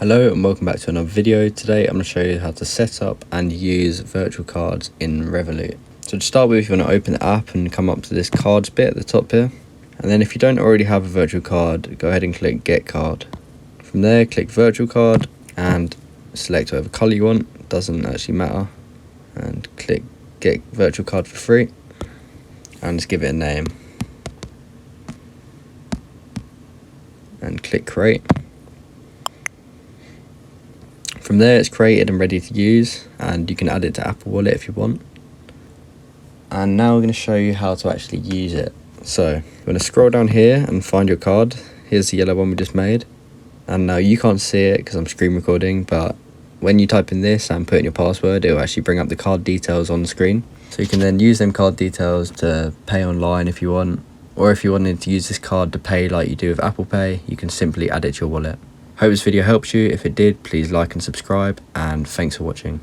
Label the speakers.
Speaker 1: Hello and welcome back to another video. Today I'm going to show you how to set up and use virtual cards in Revolut. So to start with, you want to open the app and come up to this cards bit at the top here. And then if you don't already have a virtual card, go ahead and click get card. From there, click virtual card and select whatever colour you want. It doesn't actually matter. And click get virtual card for free. And just give it a name. And click create. From there it's created and ready to use, and you can add it to Apple Wallet if you want. And now we're going to show you how to actually use it. So you're going to scroll down here and find your card. Here's the yellow one we just made. And now you can't see it because I'm screen recording, but when you type in this and put in your password, it will actually bring up the card details on the screen. So you can then use them card details to pay online if you want, or if you wanted to use this card to pay like you do with Apple Pay, you can simply add it to your wallet. Hope this video helps you. If it did, please like and subscribe, and thanks for watching.